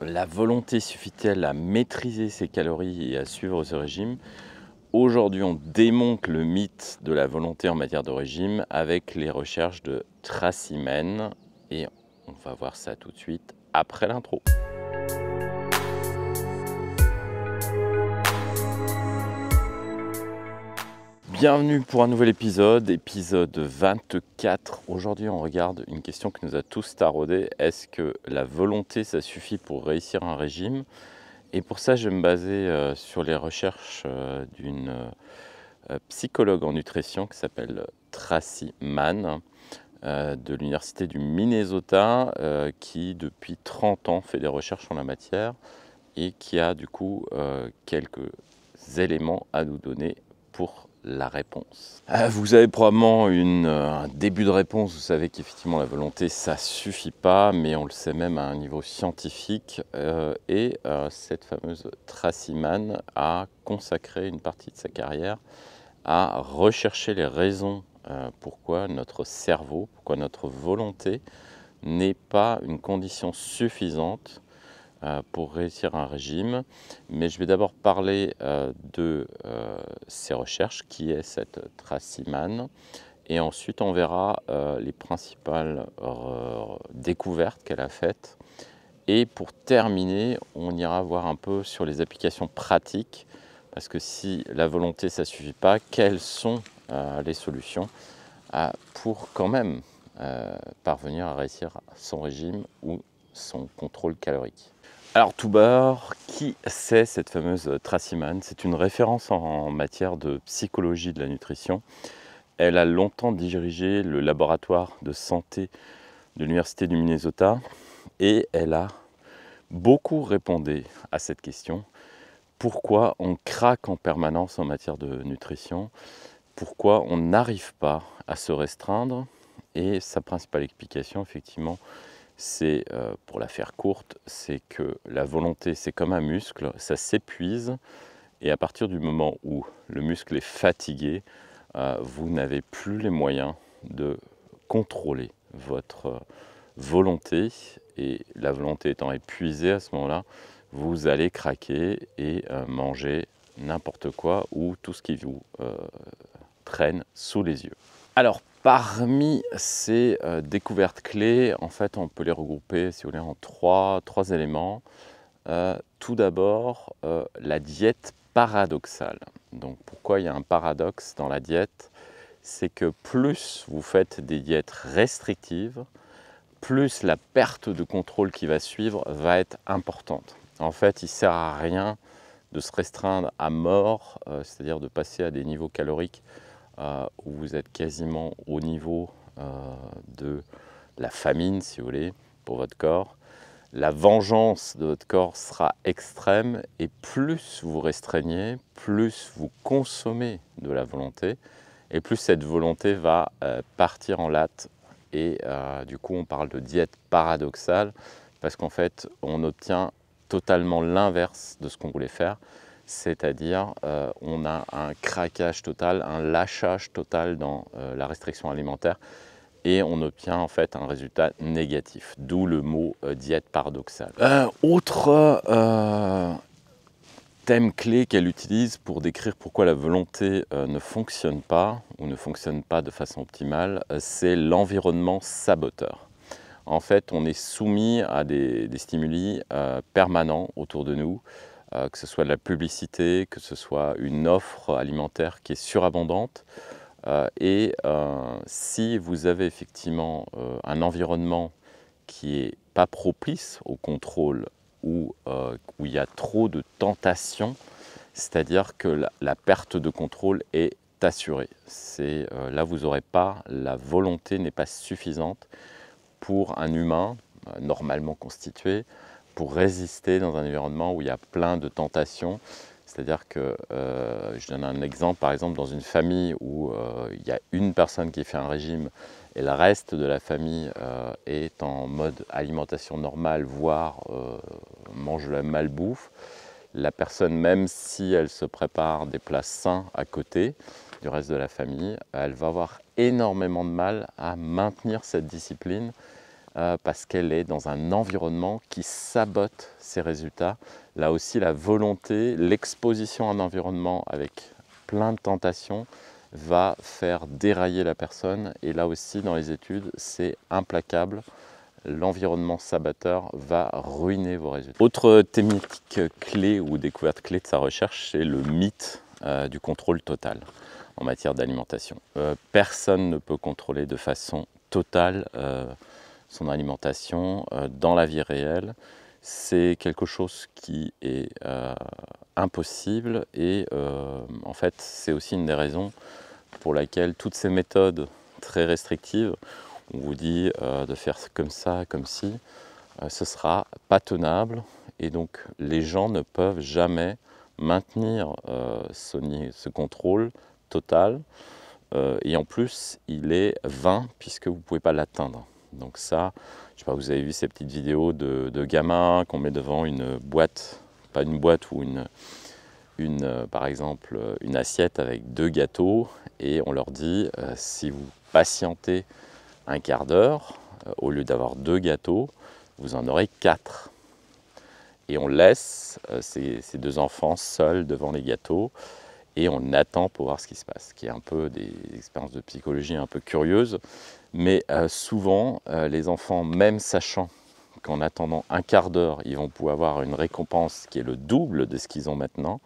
La volonté suffit-elle à maîtriser ses calories et à suivre ce régime? Aujourd'hui, on démonte le mythe de la volonté en matière de régime avec les recherches de Tracy Mann et on va voir ça tout de suite après l'intro. Bienvenue pour un nouvel épisode 24. Aujourd'hui, on regarde une question qui nous a tous taraudés. Est-ce que la volonté, ça suffit pour réussir un régime? Et pour ça, je vais me baser sur les recherches d'une psychologue en nutrition qui s'appelle Tracy Mann de l'université du Minnesota qui depuis 30 ans fait des recherches en la matière et qui a du coup quelques éléments à nous donner pour la réponse. Vous avez probablement un début de réponse, vous savez qu'effectivement la volonté ça suffit pas, mais on le sait même à un niveau scientifique cette fameuse Tracy Mann a consacré une partie de sa carrière à rechercher les raisons pourquoi notre cerveau, pourquoi notre volonté n'est pas une condition suffisante pour réussir un régime. Mais je vais d'abord parler de ses recherches, qui est cette Tracy Mann, et ensuite on verra les principales découvertes qu'elle a faites. Et pour terminer, on ira voir un peu sur les applications pratiques, parce que si la volonté ça ne suffit pas, quelles sont les solutions pour quand même parvenir à réussir son régime ou son contrôle calorique. Alors tout d'abord, qui c'est cette fameuse Tracy Mann? C'est une référence en matière de psychologie de la nutrition. Elle a longtemps dirigé le laboratoire de santé de l'université du Minnesota et elle a beaucoup répondu à cette question. Pourquoi on craque en permanence en matière de nutrition? Pourquoi on n'arrive pas à se restreindre? Et sa principale explication, effectivement, c'est, pour la faire courte, c'est que la volonté, c'est comme un muscle, ça s'épuise et à partir du moment où le muscle est fatigué, vous n'avez plus les moyens de contrôler votre volonté et la volonté étant épuisée à ce moment-là, vous allez craquer et manger n'importe quoi ou tout ce qui vous traîne sous les yeux. Alors, parmi ces découvertes clés, en fait, on peut les regrouper, si vous voulez, en trois éléments. Tout d'abord, la diète paradoxale. Donc, pourquoi il y a un paradoxe dans la diète? C'est que plus vous faites des diètes restrictives, plus la perte de contrôle qui va suivre va être importante. En fait, il ne sert à rien de se restreindre à mort, c'est-à-dire de passer à des niveaux caloriques où vous êtes quasiment au niveau de la famine, si vous voulez, pour votre corps. La vengeance de votre corps sera extrême et plus vous restreignez, plus vous consommez de la volonté et plus cette volonté va partir en latte. Et du coup, on parle de diète paradoxale parce qu'en fait, on obtient totalement l'inverse de ce qu'on voulait faire. C'est-à-dire, on a un craquage total, un lâchage total dans la restriction alimentaire et on obtient en fait un résultat négatif, d'où le mot diète paradoxale. Autre thème clé qu'elle utilise pour décrire pourquoi la volonté ne fonctionne pas ou ne fonctionne pas de façon optimale, c'est l'environnement saboteur. En fait, on est soumis à des stimuli permanents autour de nous, que ce soit de la publicité, que ce soit une offre alimentaire qui est surabondante. Si vous avez effectivement un environnement qui n'est pas propice au contrôle ou où il y a trop de tentations, c'est-à-dire que la perte de contrôle est assurée. Là, vous n'aurez pas, la volonté n'est pas suffisante pour un humain normalement constitué pour résister dans un environnement où il y a plein de tentations. C'est-à-dire que, je donne un exemple, par exemple dans une famille où il y a une personne qui fait un régime et le reste de la famille est en mode alimentation normale, voire mange la malbouffe, la personne, même si elle se prépare des plats sains à côté du reste de la famille, elle va avoir énormément de mal à maintenir cette discipline parce qu'elle est dans un environnement qui sabote ses résultats. Là aussi, la volonté, l'exposition à un environnement avec plein de tentations va faire dérailler la personne. Et là aussi, dans les études, c'est implacable. L'environnement saboteur va ruiner vos résultats. Autre thématique clé ou découverte clé de sa recherche, c'est le mythe du contrôle total en matière d'alimentation. Personne ne peut contrôler de façon totale son alimentation dans la vie réelle. C'est quelque chose qui est impossible et en fait c'est aussi une des raisons pour laquelle toutes ces méthodes très restrictives, on vous dit de faire comme ça, comme ci, ce ne sera pas tenable et donc les gens ne peuvent jamais maintenir ce contrôle total et en plus il est vain puisque vous ne pouvez pas l'atteindre. Donc ça, je sais pas, vous avez vu ces petites vidéos de gamins qu'on met devant une boîte, pas une boîte ou par exemple une assiette avec 2 gâteaux et on leur dit si vous patientez un quart d'heure, au lieu d'avoir 2 gâteaux, vous en aurez 4. Et on laisse ces 2 enfants seuls devant les gâteaux et on attend pour voir ce qui se passe, qui est un peu des expériences de psychologie un peu curieuses. Mais souvent, les enfants, même sachant qu'en attendant un quart d'heure, ils vont pouvoir avoir une récompense qui est le double de ce qu'ils ont maintenant,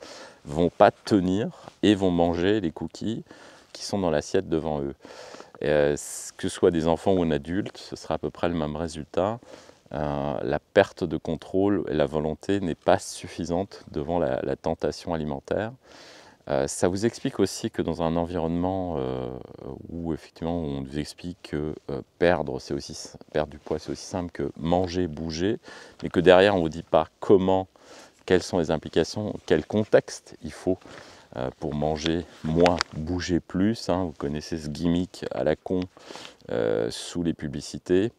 vont pas tenir et vont manger les cookies qui sont dans l'assiette devant eux. Que ce soit des enfants ou un adulte, ce sera à peu près le même résultat. La perte de contrôle et la volonté n'est pas suffisante devant la tentation alimentaire. Ça vous explique aussi que dans un environnement où effectivement on nous explique que perdre du poids c'est aussi simple que manger, bouger, mais que derrière on ne vous dit pas comment, quelles sont les implications, quel contexte il faut pour manger moins, bouger plus. Vous connaissez ce gimmick à la con sous les publicités,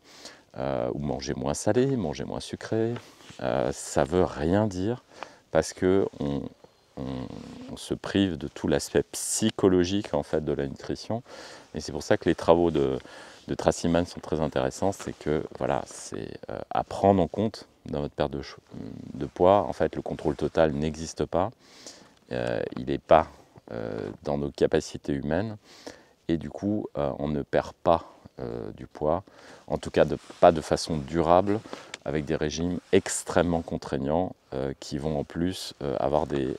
ou manger moins salé, manger moins sucré. Ça ne veut rien dire parce que on se prive de tout l'aspect psychologique en fait de la nutrition et c'est pour ça que les travaux de Tracy Mann sont très intéressants. C'est que voilà, c'est à prendre en compte dans votre perte de poids. En fait, le contrôle total n'existe pas, il n'est pas dans nos capacités humaines et du coup on ne perd pas du poids, en tout cas pas de façon durable, avec des régimes extrêmement contraignants qui vont en plus avoir des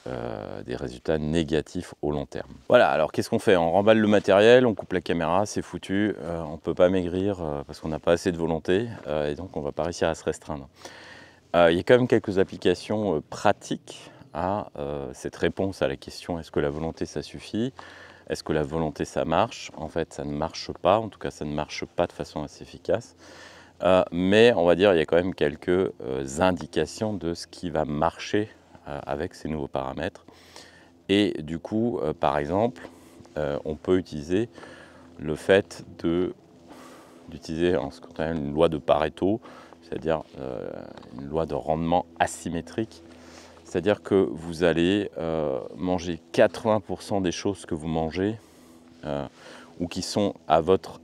résultats négatifs au long terme. Voilà, alors qu'est-ce qu'on fait? On remballe le matériel, on coupe la caméra, c'est foutu, on ne peut pas maigrir parce qu'on n'a pas assez de volonté et donc on ne va pas réussir à se restreindre. Il y a quand même quelques applications pratiques à cette réponse à la question est-ce que la volonté ça suffit? Est-ce que la volonté ça marche? En fait ça ne marche pas, en tout cas ça ne marche pas de façon assez efficace. Mais on va dire il y a quand même quelques indications de ce qui va marcher avec ces nouveaux paramètres. Et du coup, par exemple, on peut utiliser le fait d'utiliser ce qu'on appelle une loi de Pareto, c'est-à-dire une loi de rendement asymétrique. C'est-à-dire que vous allez manger 80% des choses que vous mangez ou qui sont à votre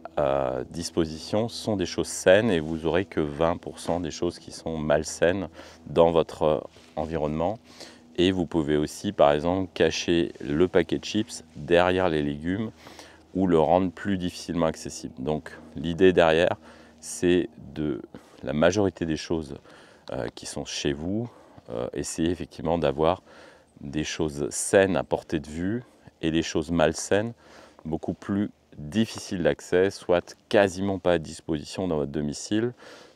disposition sont des choses saines et vous n'aurez que 20% des choses qui sont malsaines dans votre environnement. Et vous pouvez aussi, par exemple, cacher le paquet de chips derrière les légumes ou le rendre plus difficilement accessible. Donc l'idée derrière, c'est de la majorité des choses qui sont chez vous, essayer effectivement d'avoir des choses saines à portée de vue et des choses malsaines beaucoup plus difficiles d'accès, soit quasiment pas à disposition dans votre domicile,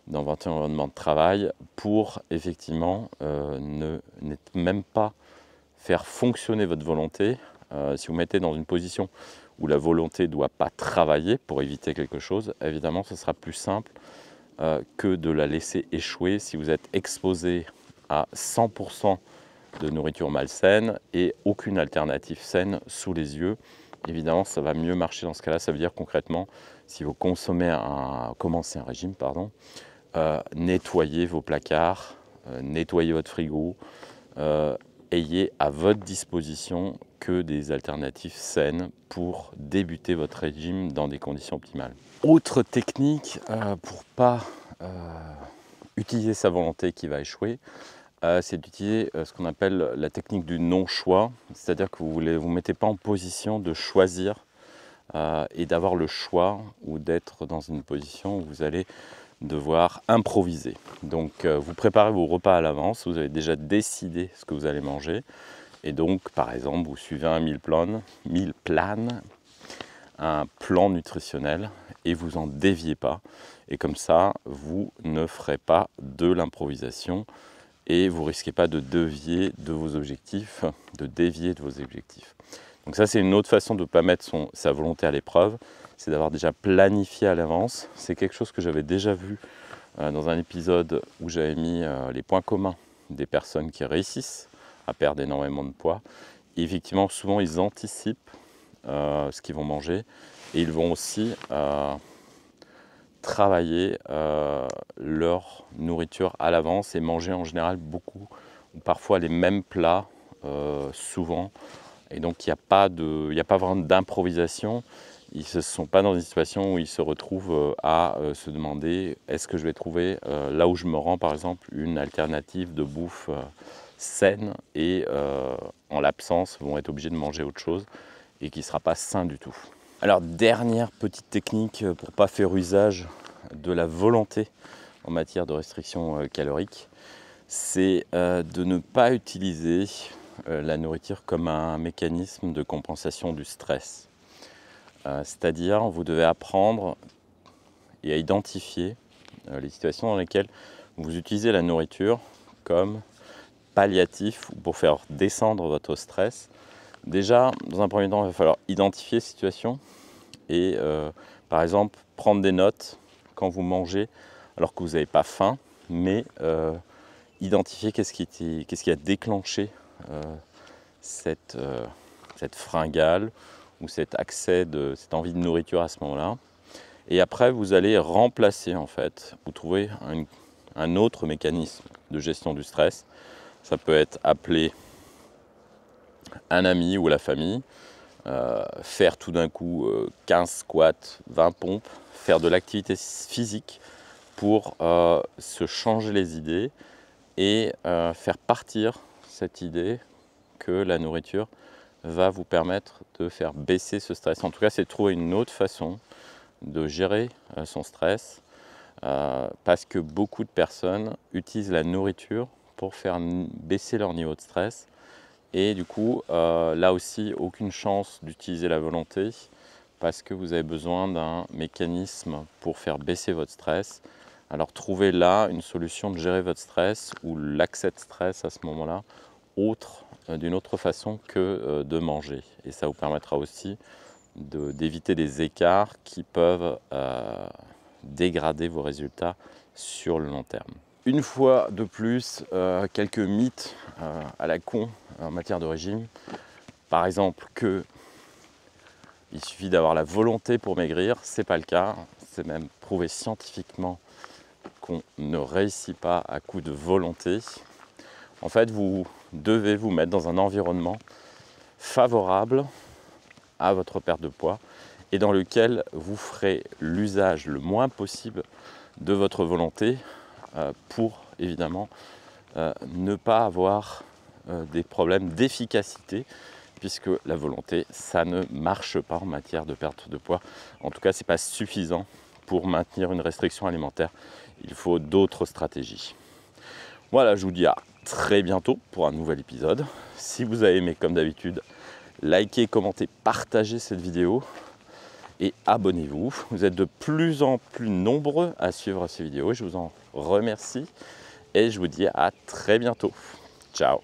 dans votre environnement de travail, pour effectivement ne même pas faire fonctionner votre volonté. Si vous mettez dans une position où la volonté ne doit pas travailler pour éviter quelque chose, évidemment ce sera plus simple que de la laisser échouer si vous êtes exposé à 100% de nourriture malsaine et aucune alternative saine sous les yeux. Évidemment, ça va mieux marcher dans ce cas-là. Ça veut dire concrètement, si vous commencez un régime, nettoyez vos placards, nettoyez votre frigo, ayez à votre disposition que des alternatives saines pour débuter votre régime dans des conditions optimales. Autre technique pour pas utiliser sa volonté qui va échouer, c'est d'utiliser ce qu'on appelle la technique du non-choix, c'est-à-dire que vous ne vous mettez pas en position de choisir et d'avoir le choix ou d'être dans une position où vous allez devoir improviser. Donc vous préparez vos repas à l'avance, vous avez déjà décidé ce que vous allez manger et donc par exemple vous suivez un meal plan, un plan nutritionnel et vous en déviez pas et comme ça vous ne ferez pas de l'improvisation et vous risquez pas de dévier de vos objectifs, Donc ça c'est une autre façon de ne pas mettre sa volonté à l'épreuve, c'est d'avoir déjà planifié à l'avance. C'est quelque chose que j'avais déjà vu dans un épisode où j'avais mis les points communs des personnes qui réussissent à perdre énormément de poids. Et effectivement, souvent ils anticipent ce qu'ils vont manger et ils vont aussi travailler leur nourriture à l'avance et manger en général beaucoup ou parfois les mêmes plats souvent. Et donc il n'y a pas vraiment d'improvisation. Ils ne sont pas dans une situation où ils se retrouvent à se demander est-ce que je vais trouver là où je me rends par exemple une alternative de bouffe saine et en l'absence vont être obligés de manger autre chose et qui ne sera pas sain du tout. Alors dernière petite technique pour ne pas faire usage de la volonté en matière de restriction calorique, c'est de ne pas utiliser la nourriture comme un mécanisme de compensation du stress. C'est-à-dire, vous devez apprendre et à identifier les situations dans lesquelles vous utilisez la nourriture comme palliatif ou pour faire descendre votre stress. Déjà, dans un premier temps, il va falloir identifier les situations et, par exemple, prendre des notes quand vous mangez alors que vous n'avez pas faim, mais identifier qu'est-ce qui a déclenché cette fringale ou cet accès cette envie de nourriture à ce moment-là. Et après, vous allez remplacer, en fait, vous trouvez un autre mécanisme de gestion du stress. Ça peut être appeler un ami ou la famille, faire tout d'un coup 15 squats, 20 pompes, faire de l'activité physique pour se changer les idées et faire partir cette idée que la nourriture va vous permettre de faire baisser ce stress. En tout cas, c'est de trouver une autre façon de gérer son stress parce que beaucoup de personnes utilisent la nourriture pour faire baisser leur niveau de stress et du coup, là aussi, aucune chance d'utiliser la volonté parce que vous avez besoin d'un mécanisme pour faire baisser votre stress. Alors trouvez là une solution de gérer votre stress ou l'accès de stress à ce moment-là d'une autre façon que de manger. Et ça vous permettra aussi d'éviter des écarts qui peuvent dégrader vos résultats sur le long terme. Une fois de plus, quelques mythes à la con en matière de régime. Par exemple que il suffit d'avoir la volonté pour maigrir, c'est pas le cas. C'est même prouvé scientifiquement qu'on ne réussit pas à coup de volonté. En fait, vous devez vous mettre dans un environnement favorable à votre perte de poids et dans lequel vous ferez l'usage le moins possible de votre volonté pour évidemment ne pas avoir des problèmes d'efficacité puisque la volonté, ça ne marche pas en matière de perte de poids. En tout cas, ce n'est pas suffisant pour maintenir une restriction alimentaire. Il faut d'autres stratégies. Voilà, je vous dis à très bientôt pour un nouvel épisode. Si vous avez aimé, comme d'habitude, likez, commentez, partagez cette vidéo et abonnez-vous. Vous êtes de plus en plus nombreux à suivre ces vidéos. Je vous en remercie et je vous dis à très bientôt. Ciao.